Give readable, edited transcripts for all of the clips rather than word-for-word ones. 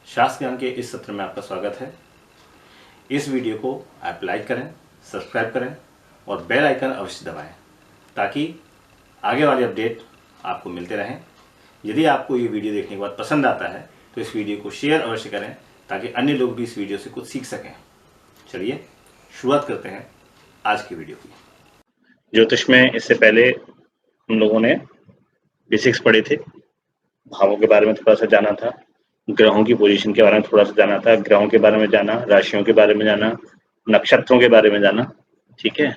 शास्त्र ज्ञान के इस सत्र में आपका स्वागत है। इस वीडियो को आप लाइक करें, सब्सक्राइब करें और बेल आइकन अवश्य दबाएं ताकि आगे वाले अपडेट आपको मिलते रहें। यदि आपको ये वीडियो देखने के बाद पसंद आता है तो इस वीडियो को शेयर अवश्य करें ताकि अन्य लोग भी इस वीडियो से कुछ सीख सकें। चलिए शुरुआत करते हैं आज की वीडियो की। ज्योतिष में इससे पहले हम लोगों ने बेसिक्स पढ़े थे, भावों के बारे में थोड़ा सा जाना था, ग्रहों की पोजीशन के बारे में थोड़ा सा जाना था, ग्रहों के बारे में जाना, राशियों के बारे में जाना, नक्षत्रों के बारे में जाना। ठीक है,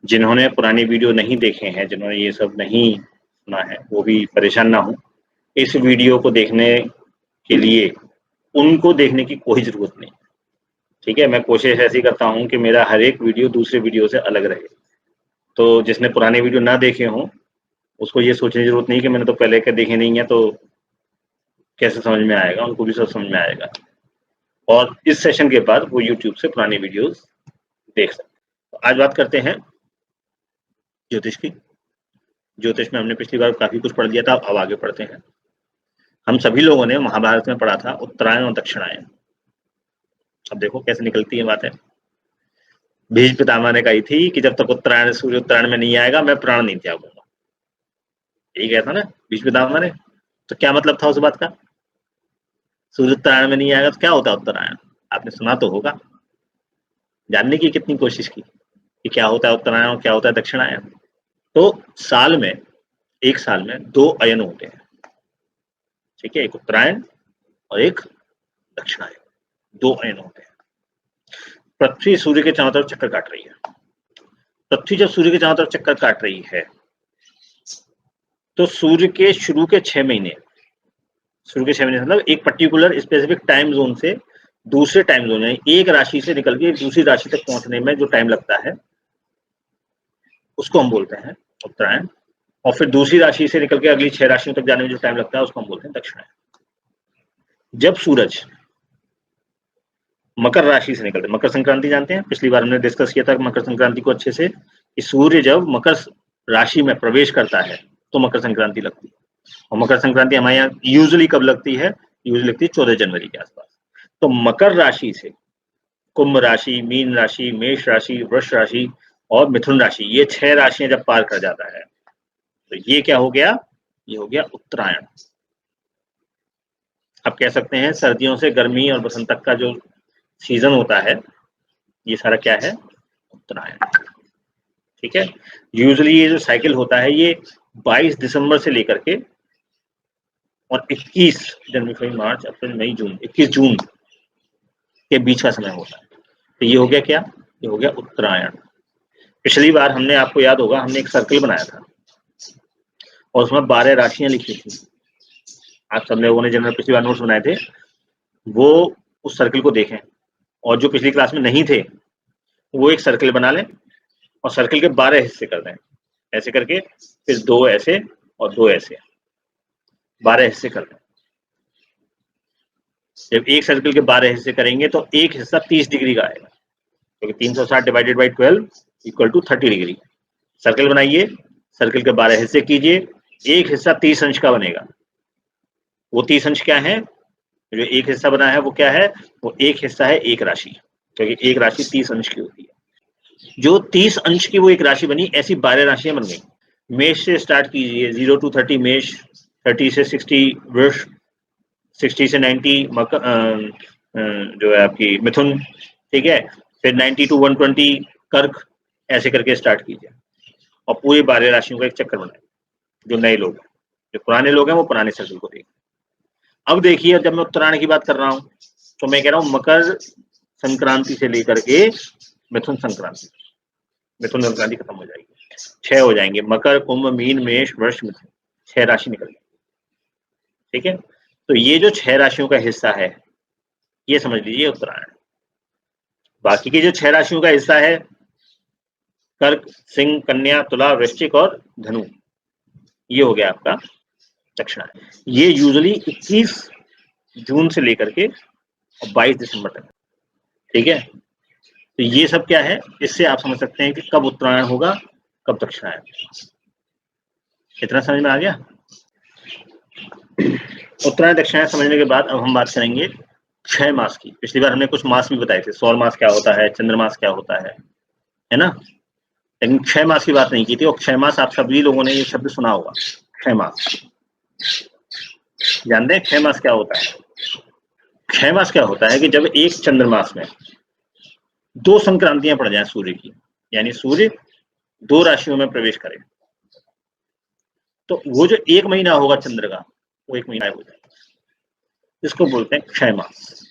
जिन्होंने पुरानी वीडियो नहीं देखे हैं, जिन्होंने ये सब नहीं सुना है, वो भी परेशान ना हो। इस वीडियो को देखने के लिए उनको देखने की कोई ज़रूरत नहीं। ठीक है, मैं कोशिश ऐसी करता हूँ कि मेरा हर एक वीडियो दूसरे वीडियो से अलग रहे। तो जिसने पुराने वीडियो ना देखे हों उसको ये सोचने की ज़रूरत नहीं कि मैंने तो पहले के देखे नहीं है तो कैसे समझ में आएगा, उनको भी सब समझ में आएगा। और इस सेशन के बाद वो YouTube से पुरानी वीडियोस देख सकते हैं। तो आज बात करते हैं ज्योतिष की। ज्योतिष में हमने पिछली बार काफ़ी कुछ पढ़ लिया था, अब आगे पढ़ते हैं। हम सभी लोगों ने महाभारत में पढ़ा था उत्तरायण और दक्षिणायन। अब देखो कैसे निकलती है बातें। भीष्म पितामह ने कही थी कि जब तक उत्तरायण सूर्य उत्तरायण में नहीं आएगा मैं प्राण नहीं त्यागूंगा। यही कहा था ना भीष्म पितामह ने। तो क्या मतलब था उस बात का? सूर्य उत्तरायण में नहीं आएगा तो क्या होता है उत्तरायण? आपने सुना तो होगा, जानने की कितनी कोशिश की कि क्या होता है उत्तरायण और क्या होता है दक्षिणायन। तो साल में, एक साल में 2 अयन होते हैं। ठीक है, एक उत्तरायण और एक दक्षिणायन, 2 अयन होते हैं। पृथ्वी सूर्य के चारों तरफ चक्कर काट रही है। पृथ्वी जब सूर्य के चारों तरफ चक्कर काट रही है तो सूर्य के शुरू के 6 महीने, सूर्य के 6 महीने मतलब एक पर्टिकुलर स्पेसिफिक टाइम जोन से दूसरे टाइम जोन में, एक राशि से निकल के दूसरी राशि तक पहुंचने में जो टाइम लगता है उसको हम बोलते हैं उत्तरायण। और फिर दूसरी राशि से निकल के अगली 6 राशियों तक जाने में जो टाइम लगता है उसको हम बोलते हैं दक्षिणायन। जब सूरज मकर राशि से निकलते, मकर संक्रांति जानते हैं, पिछली बार हमने डिस्कस किया था मकर संक्रांति को अच्छे से, कि सूर्य जब मकर राशि में प्रवेश करता है तो मकर संक्रांति लगती है। और मकर संक्रांति हमारे यहाँ यूजुअली कब लगती है? यूजुअली लगती है 14 जनवरी के आसपास। तो मकर राशि से कुंभ राशि, मीन राशि, मेष राशि, वृष राशि और मिथुन राशि, ये 6 राशियां जब पार कर जाता है तो ये क्या हो गया? ये हो गया उत्तरायण। आप कह सकते हैं सर्दियों से गर्मी और बसंत तक का जो सीजन होता है ये सारा क्या है? उत्तरायण। ठीक है, यूजुअली ये जो साइकिल होता है ये 22 दिसंबर से लेकर के और 21 जनवरी, फरवरी, मार्च, अप्रैल, मई, जून, 21 जून के बीच का समय होता है। तो ये हो गया क्या? ये हो गया उत्तरायण। पिछली बार हमने, आपको याद होगा, हमने एक सर्कल बनाया था और उसमें 12 राशियां लिखी थी। आप सब लोगों ने जिन्होंने पिछली बार नोट्स बनाए थे वो उस सर्कल को देखें, और जो पिछली क्लास में नहीं थे वो एक सर्कल बना लें और सर्कल के 12 हिस्से कर दें, ऐसे करके, फिर 2 ऐसे और 2 ऐसे, 12 हिस्से कर दें। जब एक सर्कल के 12 हिस्से करेंगे तो एक हिस्सा 30 डिग्री का आएगा, क्योंकि 360 divided by 12 equal to 30 degree. Circle बनाइए, सर्कल के 12 हिस्से कीजिए, एक हिस्सा 30 अंश का बनेगा। वो 30 अंश क्या है? जो एक हिस्सा बना है वो क्या है? वो एक हिस्सा है एक राशि, क्योंकि एक राशि 30 अंश की होती है। जो 30 अंश की वो एक राशि बनी, ऐसी 12 राशियां बन गई। मेष से स्टार्ट कीजिए, 0 to 30 मेष, 30 से 60 वृष, 60 से 90 मकर, जो है आपकी मिथुन। ठीक है, फिर 90 to 120 कर्क, ऐसे करके स्टार्ट कीजिए और पूरी 12 राशियों का एक चक्कर बनाए। जो नए लोग हैं, जो पुराने लोग हैं वो पुराने सर्कल को देखें। अब देखिए, जब मैं उत्तरायण की बात कर रहा हूं तो मैं कह रहा हूं मकर संक्रांति से लेकर के मिथुन संक्रांति, मिथुन संक्रांति खत्म हो जाएगी, 6 हो जाएंगे, मकर, कुंभ, मीन, मेष, वृष, मिथुन, 6 राशि निकल गई। ठीक है, तो ये जो 6 राशियों का हिस्सा है ये समझ लीजिए उत्तरायण। बाकी के जो 6 राशियों का हिस्सा है कर्क, सिंह, कन्या, तुला, वृश्चिक और धनु, ये हो गया आपका दक्षिणायन। ये यूजुअली 21 जून से लेकर के 22 दिसंबर तक। ठीक है, तो ये सब क्या है, इससे आप समझ सकते हैं कि कब उत्तरायण होगा, कब दक्षिणायन। इतना समझ में आ गया? उत्तरायण दक्षिणायन समझने के बाद अब हम बात करेंगे क्षय मास की। पिछली बार हमने कुछ मास भी बताए थे, सौर मास क्या होता है, चंद्रमास क्या होता है ना। लेकिन क्षय मास की बात नहीं की थी, और क्षय मास आप सभी लोगों ने ये शब्द सुना होगा, क्षय मास। जानते हैं क्षय मास क्या होता है? क्षय मास क्या होता है कि जब एक चंद्रमास में 2 संक्रांतियां पड़ जाएं सूर्य की, यानी सूर्य 2 राशियों में प्रवेश करे, तो वो जो 1 महीना होगा चंद्र का, वो 1 महीना हो जाएगा। इसको बोलते हैं क्षय मास।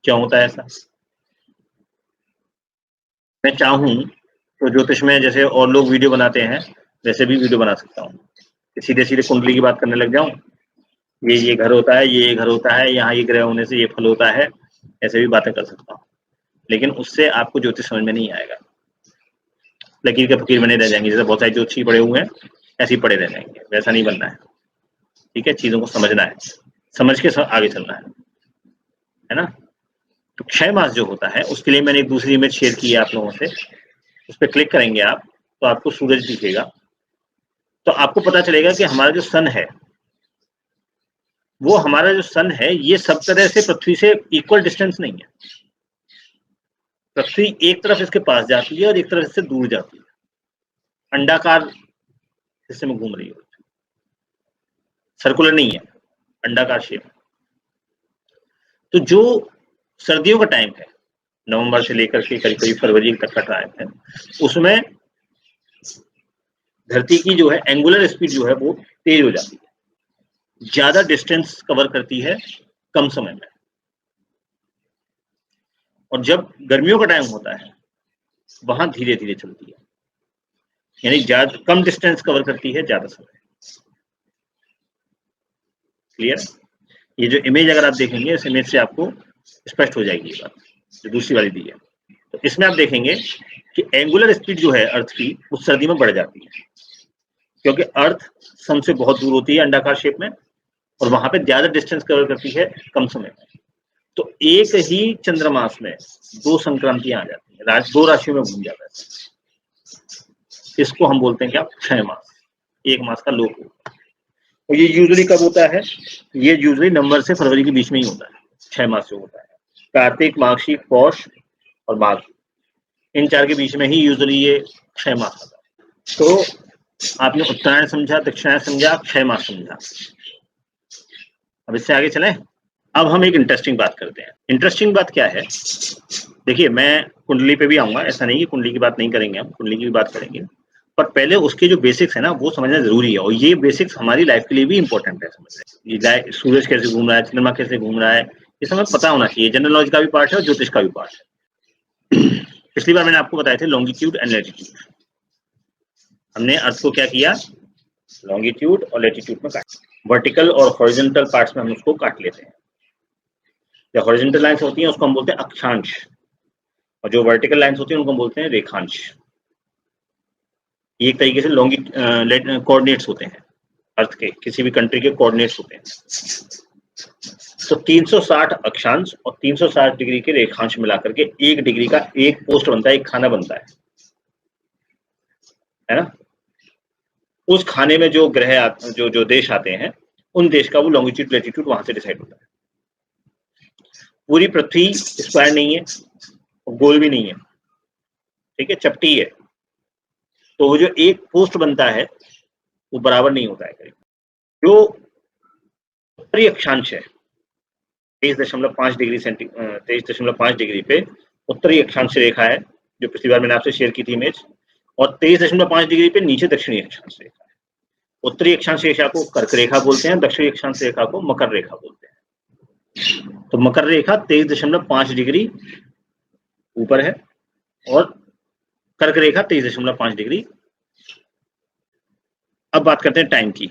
क्यों होता है ऐसा? मैं चाहूं तो ज्योतिष में जैसे और लोग वीडियो बनाते हैं, वैसे भी वीडियो बना सकता हूँ। सीधे सीधे कुंडली की बात करने लग जाऊं, ये घर होता है, ये घर होता है, यहाँ ये ग्रह होने से ये फल होता है, ऐसे भी बातें कर सकता हूँ। लेकिन उससे आपको ज्योतिष समझ में नहीं आएगा, लकीर के फकीर बने रह जाएंगे। जैसे बहुत सारे ज्योतिषी पड़े हुए हैं, ऐसे ही पड़े रह जाएंगे। वैसा नहीं बनना है, ठीक है। चीजों को समझना है, समझ के आगे चलना है ना। तो क्षय मास जो होता है, उसके लिए मैंने एक दूसरी इमेज शेयर की है आप लोगों से। उस पर क्लिक करेंगे आप तो आपको सूरज दिखेगा। तो आपको पता चलेगा कि हमारा जो सन है, वो हमारा जो सन है, ये सब तरह से पृथ्वी से इक्वल डिस्टेंस नहीं है। पृथ्वी एक तरफ इसके पास जाती है और एक तरफ इससे दूर जाती है, अंडाकार हिस्से में घूम रही है, सर्कुलर नहीं है, अंडाकार शेप। तो जो सर्दियों का टाइम है, नवंबर से लेकर के करीब करीब फरवरी तक का टाइम है, उसमें धरती की जो है एंगुलर स्पीड जो है वो तेज हो जाती है, ज्यादा डिस्टेंस कवर करती है कम समय में। और जब गर्मियों का टाइम होता है, वहां धीरे धीरे चलती है, यानी ज्यादा कम डिस्टेंस कवर करती है ज्यादा समय। क्लियर? ये जो इमेज अगर आप देखेंगे, इस इमेज से आपको स्पष्ट हो जाएगी ये बात, जो दूसरी वाली दी है। तो इसमें आप देखेंगे कि एंगुलर स्पीड जो है अर्थ की, उस सर्दी में बढ़ जाती है, क्योंकि अर्थ सन से बहुत दूर होती है अंडाकार शेप में, और वहां पे ज्यादा डिस्टेंस कवर करती है कम समय में। तो एक ही चंद्रमास में 2 संक्रांतियां आ जाती है, 2 राशियों में घूम जाता है। इसको हम बोलते हैं क्या? क्षय मास। 1 मास का लोप होता है। और ये यूजुअली कब होता है? ये यूजुअली नवंबर से फरवरी के बीच में ही होता है। 6 मास जो होता है, कार्तिक, माघ, पौष और माघ, इन 4 के बीच में ही यूजुअली ये क्षय मास होता है। तो आपने उत्तरायण समझा, दक्षिणायन समझा, क्षय मास समझा। अब इससे आगे चलें। अब हम एक इंटरेस्टिंग बात करते हैं। इंटरेस्टिंग बात क्या है? देखिए, मैं कुंडली पे भी आऊंगा, ऐसा नहीं कि कुंडली की बात नहीं करेंगे, हम कुंडली की भी बात करेंगे, पर पहले उसके जो बेसिक्स है ना, वो समझना जरूरी है। और ये बेसिक्स हमारी लाइफ के लिए भी इंपॉर्टेंट है समझना। ये सूरज कैसे घूम रहा है, चंद्रमा कैसे घूम रहा है, ये सब हमें पता होना चाहिए। जनरल नॉलेज का भी पार्ट है और ज्योतिष का भी पार्ट है। पिछली बार मैंने आपको बताया थे लॉन्गिट्यूड एंड लैटिट्यूड। हमने अर्थ को क्या किया? लॉन्गिट्यूड और लैटिट्यूड में काट, वर्टिकल और हॉरिजॉन्टल पार्ट्स में हम उसको काट लेते हैं। जो हॉरिजॉन्टल लाइंस होती हैं उसको हम बोलते हैं अक्षांश, और जो वर्टिकल लाइंस होती हैं उनको हम बोलते हैं रेखांश। ये एक तरीके से कोऑर्डिनेट्स होते हैं, अर्थ के किसी भी कंट्री के कोऑर्डिनेट्स होते हैं। तो 360 अक्षांश और 360 डिग्री के रेखांश मिलाकर के 1 डिग्री का एक पोस्ट बनता है, एक खाना बनता है ना। उस खाने में जो ग्रह जो देश आते हैं, उन देश का वो लॉन्गिट्यूड लैटिट्यूड वहां से डिसाइड होता है। पूरी पृथ्वी स्क्वायर नहीं है, गोल भी नहीं है, ठीक है, चपटी है। तो वो जो एक पोस्ट बनता है वो बराबर नहीं होता है। जो उत्तरी अक्षांश है 23.5 डिग्री 23.5 डिग्री पे उत्तरी अक्षांश रेखा है, जो पिछली बार मैंने आपसे शेयर की थी इमेज, और 23.5 डिग्री पे नीचे दक्षिणी अक्षांश रेखा है। उत्तरी अक्षांश रेखा को कर्क रेखा बोलते हैं, दक्षिणी अक्षांश रेखा को मकर रेखा बोलते हैं। तो मकर रेखा 23.5 डिग्री ऊपर है और कर्क रेखा 23.5 डिग्री। अब बात करते हैं टाइम की।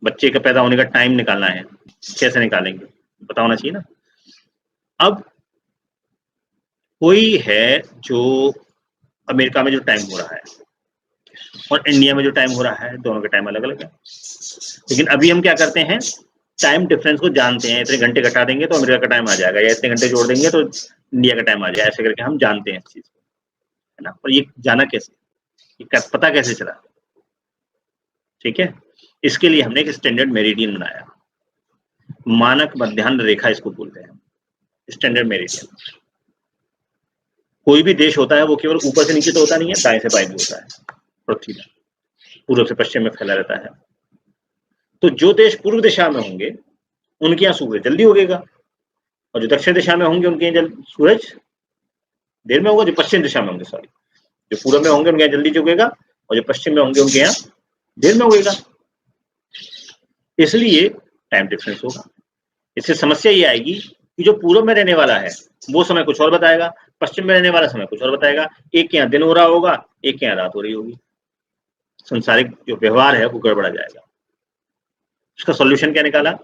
बच्चे का पैदा होने का टाइम निकालना है, कैसे निकालेंगे? पता होना चाहिए ना। अब कोई है जो अमेरिका में जो टाइम हो रहा है और इंडिया में जो टाइम हो रहा है, दोनों के टाइम अलग अलग है। लेकिन अभी हम क्या करते हैं, टाइम डिफरेंस को जानते हैं। इतने घंटे घटा देंगे तो अमेरिका का टाइम आ जाएगा, या इतने घंटे जोड़ देंगे तो इंडिया का टाइम आ जाएगा, ऐसे करके हम जानते हैं इस चीज को, है ना। और ये जाना कैसे, ये पता कैसे चला? ठीक है, इसके लिए हमने एक स्टैंडर्ड मेरिडियन बनाया, मानक मध्याह्न रेखा इसको बोलते हैं। Standard meridian. कोई भी देश होता है वो केवल ऊपर से नीचे तो होता नहीं है, दाएं से बाएं भी होता है पृथ्वी में, पूर्व से पश्चिम में फैला रहता है। तो जो देश पूर्व दिशा में होंगे उनके यहाँ सूरज जल्दी उगेगा, और जो दक्षिण दिशा में होंगे उनके यहाँ सूरज देर में होगा। जो पश्चिम दिशा में होंगे, सॉरी, जो पूर्व में होंगे उनके यहाँ जल्दी उगेगा, और जो पश्चिम में होंगे उनके यहाँ देर में उगेगा। इसलिए टाइम डिफरेंस होगा। इससे समस्या ये आएगी कि जो पूर्व में रहने वाला है वो समय कुछ और बताएगा, पश्चिम में रहने वाला समय कुछ और बताएगा। एक के यहाँ दिन हो रहा होगा, एक के यहाँ रात हो रही होगी। संसारिक जो व्यवहार है वो गड़बड़ा जाएगा। इसका सॉल्यूशन क्या निकाला?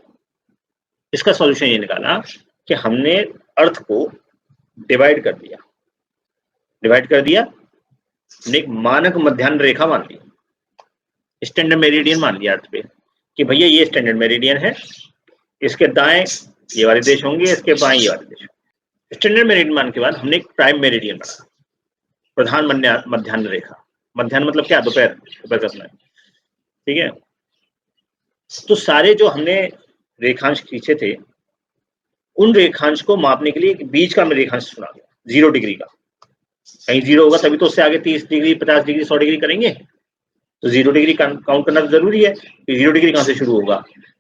इसका सॉल्यूशन ये निकाला कि हमने अर्थ को डिवाइड कर दिया। डिवाइड कर दिया, हमने एक मानक मध्याह्न रेखा मान ली, स्टैंडर्ड मेरिडियन मान लिया अर्थ पे कि भैया ये स्टैंडर्ड मेरिडियन है, इसके दाएं ये वाले देश होंगे, इसके बाएं ये वाले देश। स्टैंडर्ड मेरिडियन मान के बाद हमने एक प्राइम मेरिडियन बना, प्रधान मध्याह्न रेखा। मध्याह्न मतलब क्या? दोपहर, दोपहर का समय, ठीक है। तो सारे जो हमने रेखांश खींचे थे उन रेखांश को मापने के लिए एक बीच का रेखांश चुना गया, 0 डिग्री का। कहीं 0 होगा तभी तो उससे आगे 30 डिग्री, 50 डिग्री, 100 डिग्री करेंगे। तो 0 डिग्री काउंट करना तो जरूरी है कि 0 डिग्री कहां से शुरू होगा।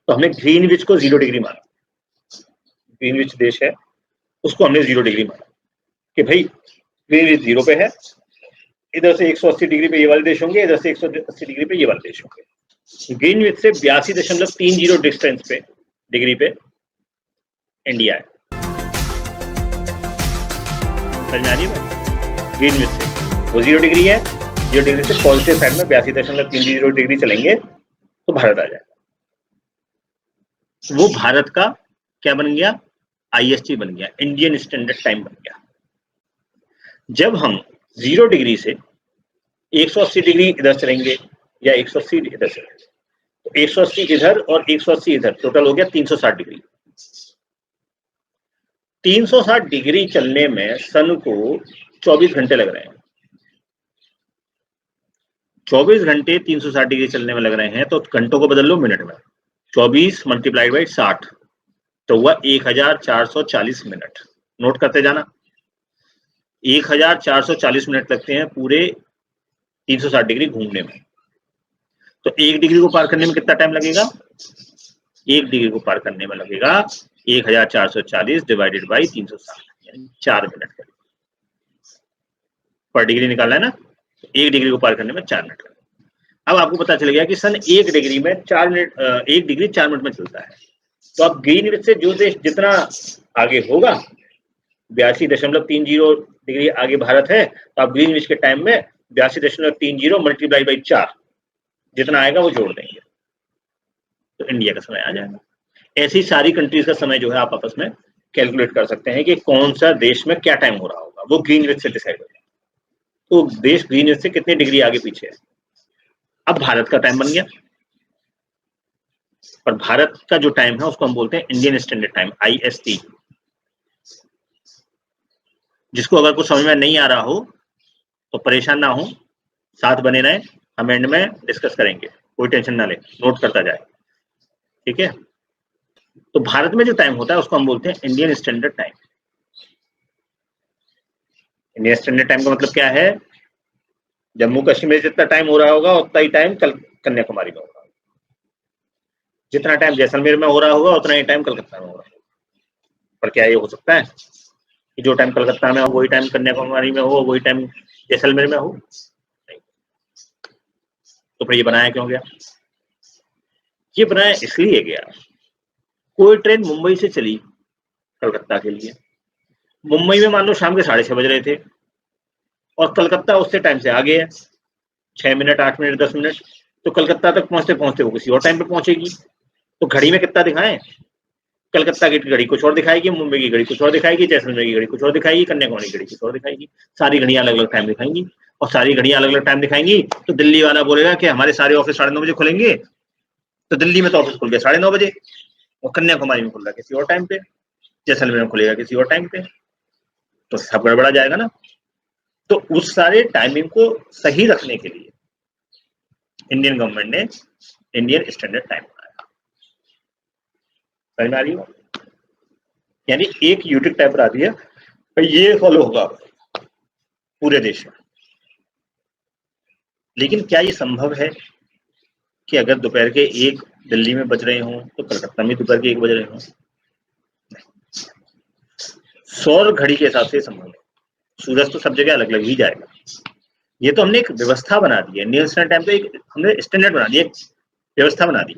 तो हमने ग्रीनविच को 0 डिग्री माना। ग्रीनविच देश है उसको हमने 0 डिग्री माना कि भाई ग्रीनविच 0 पे है, इधर से 180 डिग्री पे ये वाले देश होंगे, इधर से 180 डिग्री पे ये वाले देश होंगे। ग्रीनविच से 82.30 डिस्टेंस पे, डिग्री पे इंडिया है। समझ में आ रही है? ग्रीनविच से वो 0 डिग्री है, 0 डिग्री से पॉजिटिव साइड में 82.30 डिग्री चलेंगे तो भारत आ जाएगा। वो भारत का क्या बन गया? IST बन गया, इंडियन स्टैंडर्ड टाइम बन गया। जब हम 0 डिग्री से 180 डिग्री इधर चलेंगे या 180 इधर चलेंगे, तो 180 इधर और 180 इधर, टोटल हो गया 360 डिग्री। 360 डिग्री चलने में सन को 24 घंटे लग रहे हैं। 24 घंटे 360 डिग्री चलने में लग रहे हैं, तो घंटों को बदल लो मिनट में। 24 मल्टीप्लाइड बाई 60 तो हुआ 1440 मिनट। नोट करते जाना, 1440 मिनट लगते हैं पूरे 360 डिग्री घूमने में। तो 1 डिग्री को पार करने में कितना टाइम लगेगा? 1 डिग्री को पार करने में लगेगा 1440 डिवाइडेड बाई 360, यानी 4 मिनट पर डिग्री निकालना है ना। 1 डिग्री को पार करने में 4 मिनट लगेगा। अब आपको पता चल गया कि सन 1 डिग्री में 4 मिनट, 1 डिग्री 4 मिनट में चलता है। तो अब ग्रीनविच से जो देश जितना आगे होगा, 82.30 डिग्री आगे भारत है, तो आप ग्रीनविच के टाइम में 82.30 मल्टीप्लाई बाई 4 जितना आएगा वो जोड़ देंगे तो इंडिया का समय आ जाएगा। ऐसी सारी कंट्रीज का समय जो है आप आपस में कैलकुलेट कर सकते हैं कि कौन सा देश में क्या टाइम हो रहा होगा, वो ग्रीनविच से डिसाइड हो जाएगा। तो देश ग्रीनविच से कितने डिग्री आगे पीछे है। अब भारत का टाइम बन गया, और भारत का जो टाइम है उसको हम बोलते हैं इंडियन स्टैंडर्ड टाइम, IST। जिसको अगर कुछ समझ में नहीं आ रहा हो तो परेशान ना हो, साथ बने रहे, हम एंड में डिस्कस करेंगे, कोई टेंशन ना ले, नोट करता जाए, ठीक है। तो भारत में जो टाइम होता है उसको हम बोलते हैं Indian standard time. Indian standard time का मतलब क्या है? जम्मू कश्मीर में जितना टाइम हो रहा होगा उतना ही टाइम कन्याकुमारी में होगा, जितना टाइम जैसलमेर में हो रहा होगा उतना ही टाइम कलकत्ता में हो रहा होगा। पर क्या ये हो सकता है कि जो टाइम कलकत्ता में हो वही टाइम कन्याकुमारी में हो, वही टाइम जैसलमेर में हो? नहीं। तो फिर ये बनाया क्यों गया? ये बनाया इसलिए गया, कोई ट्रेन मुंबई से चली कलकत्ता के लिए, मुंबई में मान लो शाम के 6:30 बज रहे थे, और कलकत्ता उससे टाइम से आगे है 6 मिनट, 8 मिनट, 10 मिनट, तो कलकत्ता तक पहुंचते पहुंचते वो किसी और टाइम पे पहुंचेगी। तो घड़ी में कितना दिखाएं? कलकत्ता की घड़ी कुछ और दिखाएगी, मुंबई की घड़ी कुछ और दिखाएगी, जैसलमेर की घड़ी कुछ और दिखाएगी, कन्याकुमारी की घड़ी कुछ और दिखाएगी। सारी घड़ियां अलग अलग टाइम दिखाएंगी, और सारी घड़ियां अलग अलग टाइम दिखाएंगी तो दिल्ली वाला बोलेगा कि हमारे सारे ऑफिस 9:30 बजे खुलेंगे, तो दिल्ली में तो ऑफिस खुल गया 9:30 बजे, और कन्याकुमारी में खुल रहा किसी और टाइम पे, जैसलमेर में खुलेगा किसी और टाइम पे, तो सब गड़बड़ा जाएगा ना। तो उस सारे टाइमिंग को सही रखने के लिए इंडियन गवर्नमेंट ने इंडियन स्टैंडर्ड टाइम बनाया। समझ में आ रही हो? यानी एक यूनिट टाइम बना दिया, ये फॉलो होगा पूरे देश में। लेकिन क्या ये संभव है कि अगर दोपहर के 1 दिल्ली में बज रहे हों तो कलकत्ता में दोपहर के 1 बज रहे हों? सौर घड़ी के हिसाब से संभव है। सूरज तो सब जगह अलग अलग ही जाएगा। ये तो हमने एक व्यवस्था बना दी है, इंडियन स्टैंडर्ड टाइम तो एक हमने स्टैंडर्ड बना दिया, एक व्यवस्था बना दी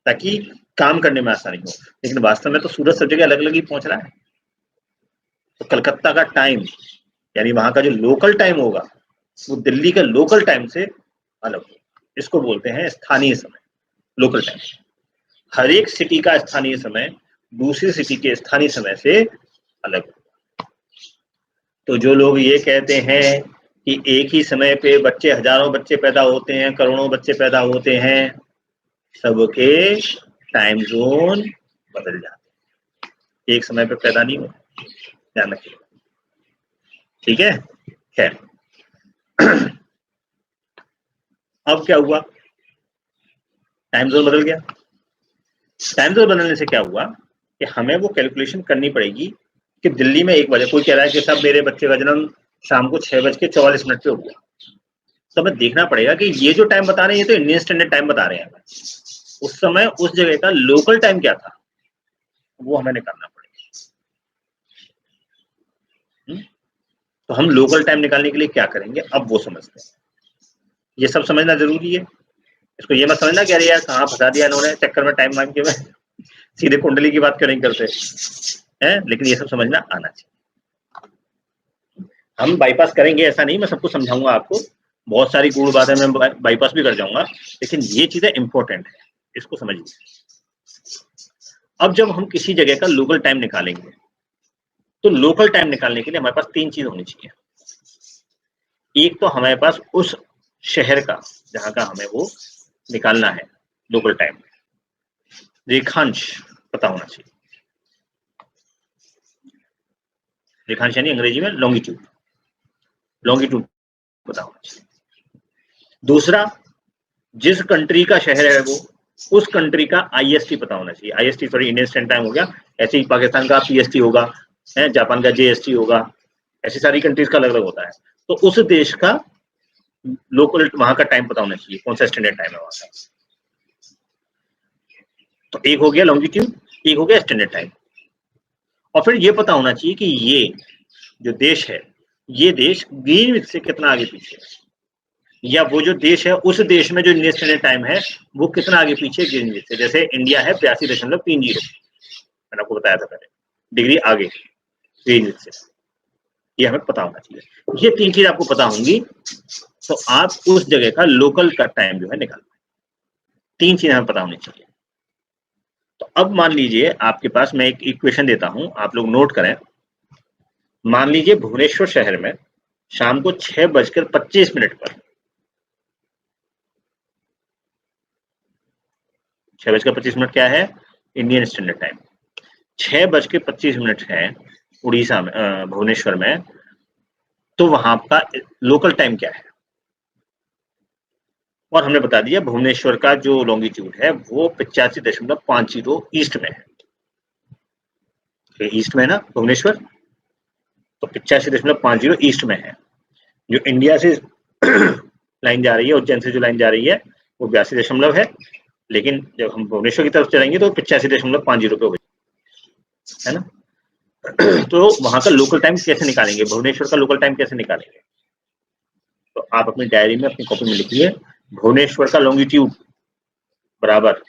ताकि काम करने में आसानी हो। लेकिन वास्तव में तो सूरज सब जगह अलग अलग ही पहुंच रहा है। तो कलकत्ता का टाइम यानी वहां का जो लोकल टाइम होगा वो दिल्ली के लोकल टाइम से अलग होगा। इसको बोलते हैं स्थानीय समय, लोकल टाइम। हर एक सिटी का स्थानीय समय दूसरी सिटी के स्थानीय समय से अलग। तो जो लोग ये कहते हैं कि एक ही समय पे बच्चे, हजारों बच्चे पैदा होते हैं, करोड़ों बच्चे पैदा होते हैं, सबके टाइम जोन बदल जाते हैं, एक समय पे पैदा नहीं होते, ध्यान रखिए। ठीक है, खैर अब क्या हुआ, टाइम जोन बदल गया। टाइम जोन बदलने से क्या हुआ कि हमें वो कैलकुलेशन करनी पड़ेगी कि दिल्ली में 1 बजे, कोई कह रहा है कि सब मेरे बच्चे का जन्म शाम को 6:44 पे हो गया, तो हमें देखना पड़ेगा कि ये जो टाइम बता रहे हैं ये तो इंडियन स्टैंडर्ड टाइम बता रहे हैं, उस समय उस जगह का लोकल टाइम क्या था वो हमें निकालना पड़ेगा। तो हम लोकल टाइम निकालने के लिए क्या करेंगे, अब वो समझते हैं। ये सब समझना जरूरी है। इसको ये मत समझना कि अरे यार कहाँ फंसा दिया इन्होंने चक्कर में, टाइम मांग के में सीधे कुंडली की बात करेंगे करते हैं, लेकिन ये सब समझना आना चाहिए। हम बाईपास करेंगे ऐसा नहीं, मैं सबको समझाऊंगा आपको, बहुत सारी गूढ़ बातें मैं बाईपास भी कर जाऊंगा, लेकिन ये चीजें इंपॉर्टेंट है, इसको समझिए। अब जब हम किसी जगह का लोकल टाइम निकालेंगे तो लोकल टाइम निकालने के लिए हमारे पास 3 चीज होनी चाहिए। एक तो हमारे पास उस शहर का जहां का हमें वो निकालना है लोकल टाइम, रेखांश पता होना चाहिए। रेखांश यानी अंग्रेजी में लॉन्गिट्यूड, लॉन्गिट्यूड पता होना चाहिए। दूसरा, जिस कंट्री का शहर है वो, उस कंट्री का आईएसटी पता होना चाहिए। IST sorry Indian standard time हो गया, ऐसे ही पाकिस्तान का पीएसटी होगा, जापान का जेएसटी होगा, ऐसी सारी कंट्रीज का अलग अलग होता है। तो उस देश का लोकल वहां का टाइम पता होना चाहिए, कौन सा स्टैंडर्ड टाइम है वहां का। तो एक हो गया लॉन्गिट्यूड, एक हो गया स्टैंडर्ड टाइम। और फिर ये पता होना चाहिए कि ये जो देश है, ये देश ग्रीनविच से कितना आगे पीछे है, या वो जो देश है उस देश में जो इंडियन स्टैंडर्ड टाइम है वो कितना आगे पीछे ग्रीनविच से। जैसे इंडिया है 82.30, मैंने आपको बताया था पहले, डिग्री आगे ग्रीनविच से, ये हमें पता होना चाहिए। ये 3 चीज आपको पता होंगी तो आप उस जगह का लोकल का टाइम जो है निकाल पाएंगे। 3 चीजें हमें पता होनी चाहिए। तो अब मान लीजिए आपके पास मैं एक इक्वेशन देता हूं, आप लोग नोट करें। मान लीजिए भुवनेश्वर शहर में शाम को 6:25 पर, 6:25 क्या है इंडियन स्टैंडर्ड टाइम, 6:25 है उड़ीसा में, भुवनेश्वर में, तो वहां का लोकल टाइम क्या है। और हमने बता दिया भुवनेश्वर का जो लॉन्गिट्यूड है वो 85.50 ईस्ट में है, ईस्ट में है ना भुवनेश्वर, तो 85.50 ईस्ट में है। जो इंडिया से लाइन जा रही है, उज्जैन से जो लाइन जा रही है वो 82 है, लेकिन जब हम भुवनेश्वर की तरफ चलेंगे तो 85.50 पे हो है ना। तो वहां का लोकल टाइम कैसे निकालेंगे, भुवनेश्वर का लोकल टाइम कैसे निकालेंगे, तो आप अपनी डायरी में अपनी कॉपी में लिखिए भुवनेश्वर का लॉन्गिट्यूड बराबर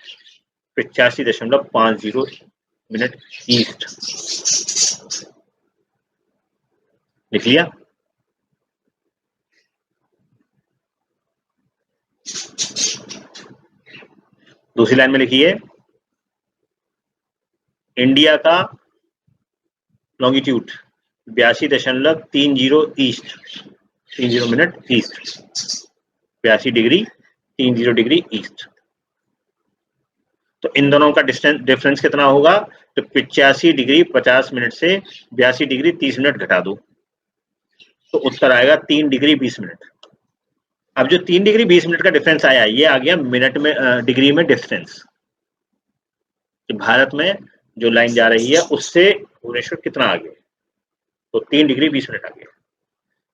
85.50 ईस्ट, लिख लिया। दूसरी लाइन में लिखिए इंडिया का longitude 82.30 east, 30 minute east, 82°30 east. तो इन दोनों का डिफरेंस कितना होगा, तो 85°50 से 82°30 घटा दो तो उत्तर आएगा 3°20। अब जो 3°20 का डिफरेंस आया ये आ गया मिनट में, डिग्री में डिफरेंस। भारत में जो लाइन जा रही है उससे भुवनेश्वर कितना आगे है, तो 3 डिग्री 20 मिनट आगे।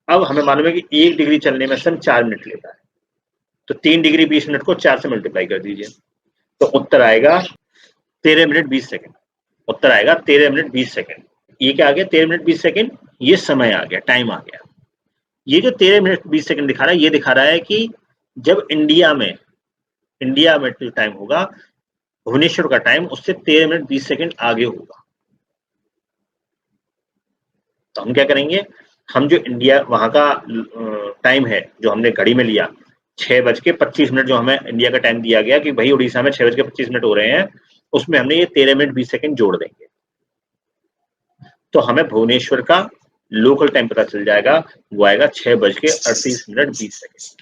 अब हमें मालूम है कि 1 डिग्री चलने में सन 4 मिनट लेता है, तो 3 डिग्री 20 मिनट को 4 से मल्टीप्लाई कर दीजिए, तो उत्तर आएगा 13 मिनट 20 सेकंड। उत्तर आएगा 13 मिनट 20 सेकंड। ये क्या आ गया, 13 मिनट 20 सेकंड, ये समय आ गया, टाइम आ गया। ये जो 13 मिनट 20 सेकंड दिखा रहा है, ये दिखा रहा है कि जब इंडिया में जो टाइम होगा, भुवनेश्वर का टाइम उससे 13 मिनट 20 सेकंड आगे होगा। तो हम क्या करेंगे, हम जो इंडिया वहां का टाइम है जो हमने घड़ी में लिया 6:25 जो हमें इंडिया का टाइम दिया गया कि भाई उड़ीसा में 6:25 हो रहे हैं, उसमें हमने ये 13 मिनट 20 सेकंड जोड़ देंगे, तो हमें भुवनेश्वर का लोकल टाइम पता चल जाएगा, वो आएगा 6:38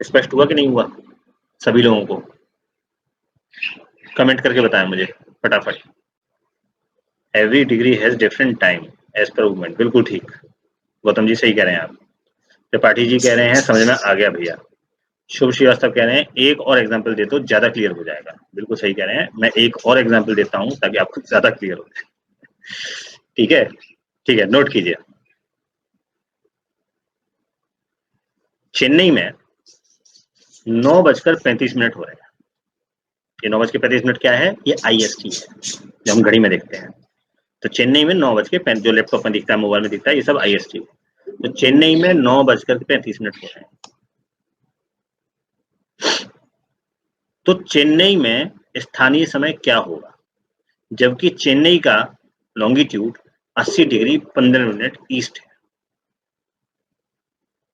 स्पष्ट हुआ कि नहीं हुआ सभी लोगों को? कमेंट करके बताएं मुझे फटाफट। Every degree has different time as per movement, बिल्कुल ठीक, गौतम जी सही कह रहे हैं आप। त्रिपाठी जी कह रहे हैं समझ में आ गया भैया। शुभ श्रीवास्तव कह रहे हैं एक और एग्जाम्पल दे दो ज्यादा क्लियर हो जाएगा, बिल्कुल सही कह रहे हैं, मैं एक और एग्जाम्पल देता हूं ताकि आपको ज्यादा क्लियर हो जाए। ठीक है, ठीक है, नोट कीजिए। चेन्नई में 9:35 हो रहे हैं। ये 9:35 क्या है, ये IST है जो हम घड़ी में देखते हैं। तो चेन्नई में 9:35, जो लैपटॉप में दिखता है, मोबाइल में दिखता है, ये सब IST है। तो चेन्नई में 9:35 हो रहे हैं। तो चेन्नई में स्थानीय समय क्या होगा, जबकि चेन्नई का लॉन्गिट्यूड 80 डिग्री 15 मिनट ईस्ट है।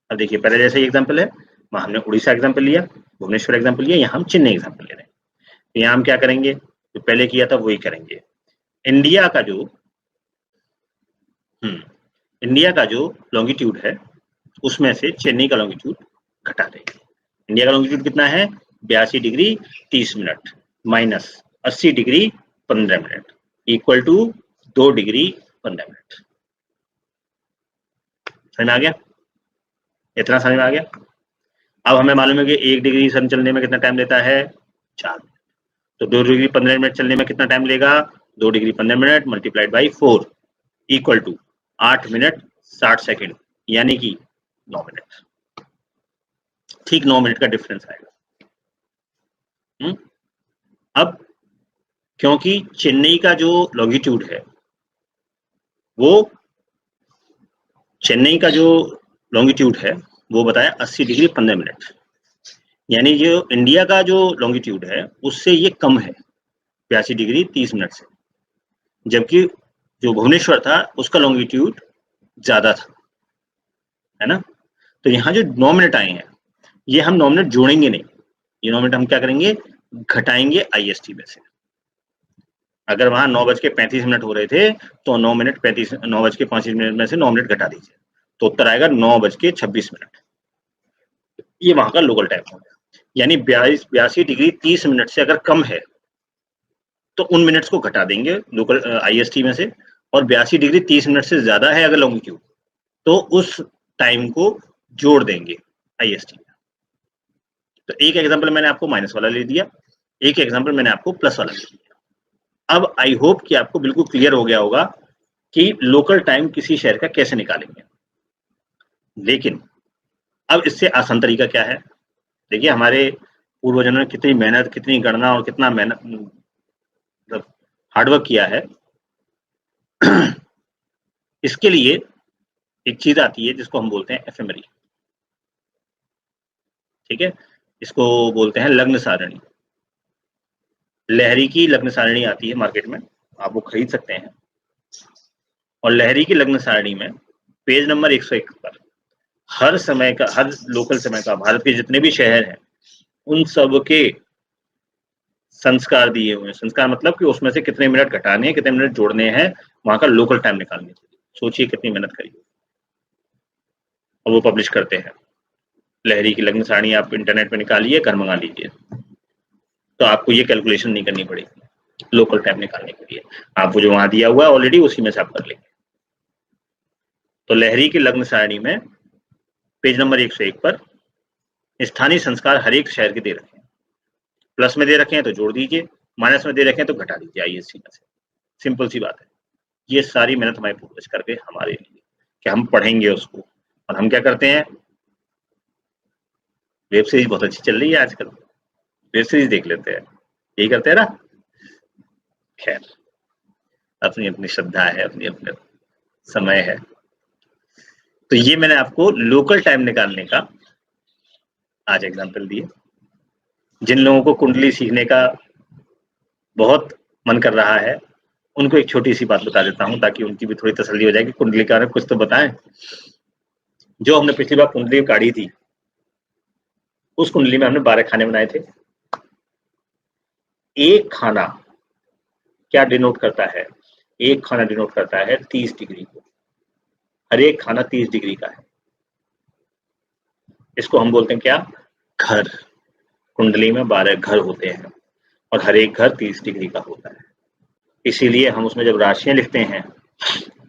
अब देखिए, पहले जैसे ही एग्जाम्पल है, वहां हमने उड़ीसा एग्जाम्पल लिया, भुवनेश्वर एग्जाम्पल लिया, यहाँ हम चेन्नई एग्जाम्पल ले रहे हैं। तो यहाँ हम क्या करेंगे, जो पहले किया था वही करेंगे। इंडिया का जो लॉन्गिट्यूड है उसमें से चेन्नई का लॉन्गिट्यूड घटा देंगे। इंडिया का लॉन्गिट्यूड कितना है, 82 degree 30 minute minus 80 degree 15 minute equal to 2 degree 15 minute. समझ में आ गया? इतना समझ में आ गया? अब हमें मालूम है कि 1 डिग्री सन चलने में कितना टाइम लेता है, 4 मिनट। तो 2 डिग्री 15 मिनट चलने में कितना टाइम लेगा, 2 degree 15 minute multiplied by 4 equal to 8 minute 60 second, यानी कि 9 मिनट। ठीक 9 मिनट का डिफरेंस आएगा। अब क्योंकि चेन्नई का जो लॉन्गिट्यूड है वो बताया 80 डिग्री 15 मिनट, यानी जो इंडिया का जो लॉन्गिट्यूड है उससे ये कम है 82 डिग्री 30 मिनट से, जबकि जो भुवनेश्वर था उसका लॉन्गिट्यूड ज्यादा था, है ना। तो यहाँ जो 9 मिनट आए हैं, ये हम 9 मिनट जोड़ेंगे नहीं, ये 9 मिनट हम क्या करेंगे, घटाएंगे IST में से। अगर वहां 9:35 हो रहे थे तो 9:35 में से 9 मिनट घटा दीजिए, तो उत्तर आएगा 9:26। ये वहां का लोकल टाइम हो गया, यानी 82 डिग्री 30 मिनट से अगर कम है तो उन मिनट्स को घटा देंगे लोकल IST में से, और 82 डिग्री 30 मिनट से ज्यादा है अगर लॉन्गिट्यूड तो उस टाइम को जोड़ देंगे IST में। तो एक एग्जांपल मैंने आपको माइनस वाला ले दिया, एक एग्जांपल मैंने आपको प्लस वाला ले दिया। अब आई होप कि आपको बिल्कुल क्लियर हो गया होगा कि लोकल टाइम किसी शहर का कैसे निकालेंगे। लेकिन अब इससे आसान तरीका क्या है, देखिए हमारे पूर्वजों ने कितनी मेहनत, कितनी गणना और कितना मेहनत मतलब हार्डवर्क किया है। इसके लिए एक चीज आती है जिसको हम बोलते हैं एफेमरी, ठीक है, इसको बोलते हैं लग्न सारणी। लहरी की लग्न सारणी आती है मार्केट में, आप वो खरीद सकते हैं। और लहरी की लग्न सारणी में पेज नंबर 101 पर हर लोकल समय का भारत के जितने भी शहर हैं उन सब के संस्कार दिए हुए हैं। संस्कार मतलब कि उसमें से कितने मिनट घटाने हैं, कितने मिनट जोड़ने हैं, वहां का लोकल टाइम निकालने के लिए। सोचिए कितनी मेहनत करी, और वो पब्लिश करते हैं। लहरी की लग्न सारणी आप इंटरनेट पे निकालिए, घर मंगा लीजिए, तो आपको ये कैलकुलेशन नहीं करनी पड़ेगी लोकल टाइम निकालने के लिए। आप वो जो वहां दिया हुआ है ऑलरेडी उसी में से आप कर लेंगे। तो लहरी की लग्न सारणी में पेज नंबर 101 पर स्थानीय संस्कार हर एक शहर के दे रखे हैं, प्लस में दे रखे हैं तो जोड़ दीजिए, माइनस में दे रखे हैं तो घटा दीजिए, आइए सीधा से, सिंपल सी बात है। ये सारी मेहनत हमारी पूर्वज करके हमारे लिए कि हम पढ़ेंगे उसको, और हम क्या करते हैं, वेब सीरीज बहुत अच्छी चल रही है आजकल, वेब सीरीज देख लेते हैं, यही करते हैं ना। खैर, अपनी अपनी श्रद्धा है, अपनी अपने समय है। तो ये मैंने आपको लोकल टाइम निकालने का आज एग्जांपल दिए। जिन लोगों को कुंडली सीखने का बहुत मन कर रहा है, उनको एक छोटी सी बात बता देता हूँ ताकि उनकी भी थोड़ी तसल्ली हो जाए कि कुंडली के बारे में कुछ तो बताएं। जो हमने पिछली बार कुंडली काढ़ी थी, उस कुंडली में हमने 12 खाने बनाए थे। एक खाना क्या डिनोट करता है, एक खाना डिनोट करता है 30 डिग्री को, हर एक खाना 30 डिग्री का है। इसको हम बोलते हैं क्या, घर। कुंडली में 12 घर होते हैं और हर एक घर 30 डिग्री का होता है। इसीलिए हम उसमें जब राशियां लिखते हैं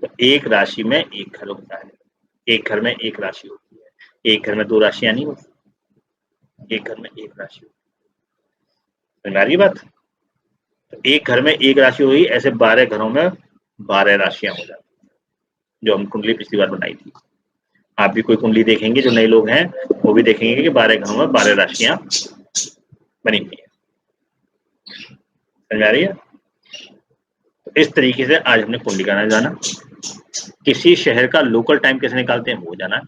तो एक राशि में एक घर होता है, एक घर में एक राशि होती है, एक घर में 2 राशियां नहीं होती, एक घर में एक राशि होती है। समझ में आ रही बात? तो एक घर में एक राशि हुई, ऐसे 12 घरों में 12 राशियां हो जाती हैं, जो हम कुंडली पिछली बार बनाई थी। आप भी कोई कुंडली देखेंगे, जो नए लोग हैं वो भी देखेंगे कि 12 घरों में 12 राशियां बनी हुई है। समझ में आ रही है? तो इस तरीके से आज हमने कुंडली का जाना। किसी शहर का लोकल टाइम कैसे निकालते हैं वो जाना,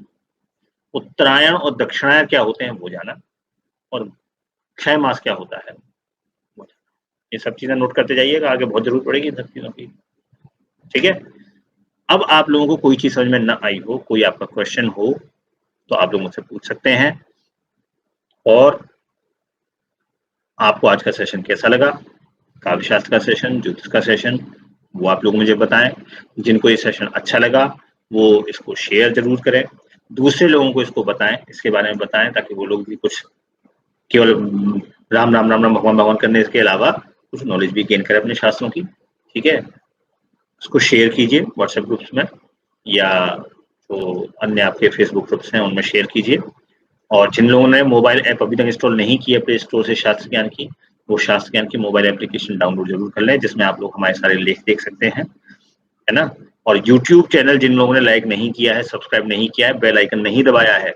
उत्तरायण और दक्षिणायन क्या होते हैं वो जाना, और क्षय मास क्या होता है वो जाना। ये सब चीजें नोट करते जाइएगा, आगे बहुत जरूरत पड़ेगी इन सब चीजों की। ठीक है? अब आप लोगों को कोई चीज समझ में ना आई हो, कोई आपका क्वेश्चन हो, तो आप लोग मुझसे पूछ सकते हैं। और आपको आज का सेशन कैसा लगा, काव्य शास्त्र का सेशन, ज्योतिष का सेशन, वो आप लोग मुझे बताएं। जिनको ये सेशन अच्छा लगा वो इसको शेयर जरूर करें, दूसरे लोगों को इसको बताएं, इसके बारे में बताएं, ताकि वो लोग भी कुछ केवल राम राम राम राम भगवान भगवान करने के अलावा कुछ नॉलेज भी गेन करें अपने शास्त्रों की। ठीक है? उसको शेयर कीजिए व्हाट्सएप ग्रुप्स में, या तो अन्य आपके फेसबुक ग्रुप्स हैं उनमें शेयर कीजिए। और जिन लोगों ने मोबाइल ऐप अभी तक इंस्टॉल नहीं किया प्ले स्टोर से शास्त्र ज्ञान की, वो शास्त्र ज्ञान की मोबाइल एप्लीकेशन डाउनलोड जरूर कर लें, जिसमें आप लोग हमारे सारे लेख देख सकते हैं, है ना। और यूट्यूब चैनल जिन लोगों ने लाइक नहीं किया है, सब्सक्राइब नहीं किया है, बेल आइकन नहीं दबाया है,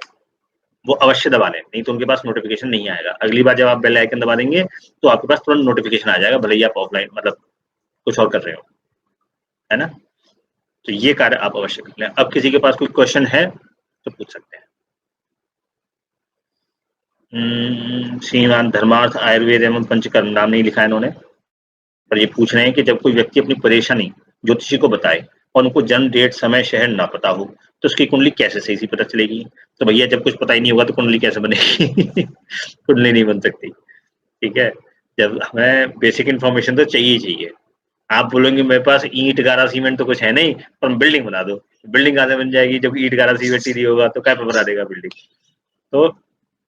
वो अवश्य दबा लें, नहीं तो उनके पास नोटिफिकेशन नहीं आएगा। अगली बार जब आप बेल आइकन दबा देंगे तो आपके पास तुरंत नोटिफिकेशन आ जाएगा, भले ही आप ऑफलाइन मतलब कुछ और कर रहे हो, है ना। तो ये कार्य आप अवश्य कर लें। अब किसी के पास कोई क्वेश्चन है तो पूछ सकते हैं। श्रीमान धर्मार्थ आयुर्वेद एवं पंचकर्म, नाम नहीं लिखा है इन्होंने, पर ये पूछ रहे हैं कि जब कोई व्यक्ति अपनी परेशानी ज्योतिषी को बताए और उनको जन्म, डेट, समय, शहर ना पता हो, तो उसकी कुंडली कैसे सही से पता चलेगी। तो भैया जब कुछ पता ही नहीं होगा तो कुंडली कैसे बनेगी कुंडली नहीं बन सकती। ठीक है? जब हमें बेसिक इन्फॉर्मेशन तो चाहिए ही चाहिए। आप बोलेंगे मेरे पास ईंट गारा सीमेंट तो कुछ है नहीं, पर बिल्डिंग बना दो, बिल्डिंग कहाँ से बन जाएगी जब ईंट गारा सीमेंट ही नहीं होगा, तो क्या पे बना देगा बिल्डिंग। तो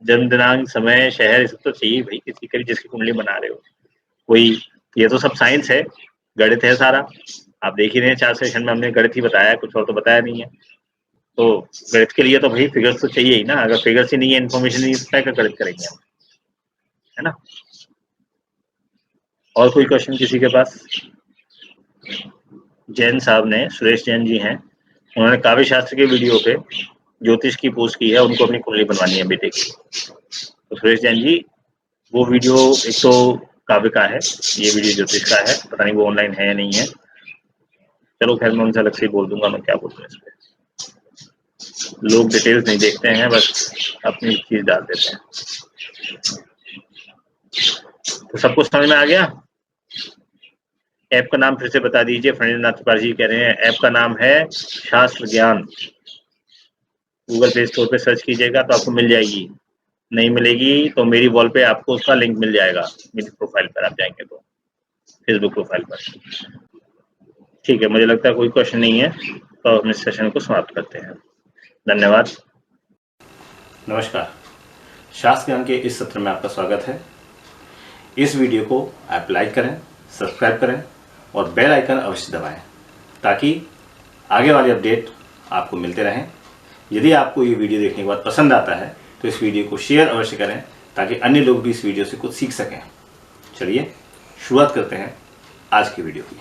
जन्म दिनांक, समय, शहर, ये सब तो चाहिए भाई किसी का भी, जिसकी कुंडली बना रहे हो। कोई, ये तो सब साइंस है, गणित है सारा। आप देख ही रहे हैं 4 सेशन में हमने गणित ही बताया है, कुछ और तो बताया नहीं है। तो गणित के लिए तो भाई फिगर्स तो चाहिए ही ना, अगर फिगर्स ही नहीं है, इन्फॉर्मेशन नहीं है, क्या गणित करेंगे हम, है ना। और कोई क्वेश्चन किसी के पास? जैन साहब ने, सुरेश जैन जी हैं, उन्होंने काव्य शास्त्र के वीडियो पे ज्योतिष की पोस्ट की है, उनको अपनी कुंडली बनवानी है बेटे की। तो सुरेश जैन जी, वो वीडियो एक तो काव्य का है, ये वीडियो ज्योतिष का है, पता नहीं वो ऑनलाइन है या नहीं है। चलो खैर मैं उनसे अलग से ही बोल दूंगा मैं क्या बोलूँ इस पे। लोग डिटेल्स नहीं देखते हैं, बस अपनी चीज डाल देते हैं। तो सब कुछ समझ में आ गया? ऐप का नाम फिर से बता दीजिए। फणीन्द्रनाथ त्रिपाठी जी कह रहे हैं ऐप का नाम है शास्त्र ज्ञान। गूगल प्ले स्टोर पे सर्च कीजिएगा तो आपको मिल जाएगी, नहीं मिलेगी तो मेरी वॉल पे आपको उसका लिंक मिल जाएगा, मेरी प्रोफाइल पर आप जाएंगे तो, फेसबुक प्रोफाइल पर। ठीक है, मुझे लगता है कोई क्वेश्चन नहीं है, तो हम इस सेशन को समाप्त करते हैं। धन्यवाद। नमस्कार, शास्त्र ज्ञान के इस सत्र में आपका स्वागत है। इस वीडियो को आप लाइक करें, सब्सक्राइब करें और बेल आइकन अवश्य दबाएं, ताकि आगे वाले अपडेट आपको मिलते रहें। यदि आपको ये वीडियो देखने के बाद पसंद आता है तो इस वीडियो को शेयर अवश्य करें, ताकि अन्य लोग भी इस वीडियो से कुछ सीख सकें। चलिए शुरुआत करते हैं आज की वीडियो की।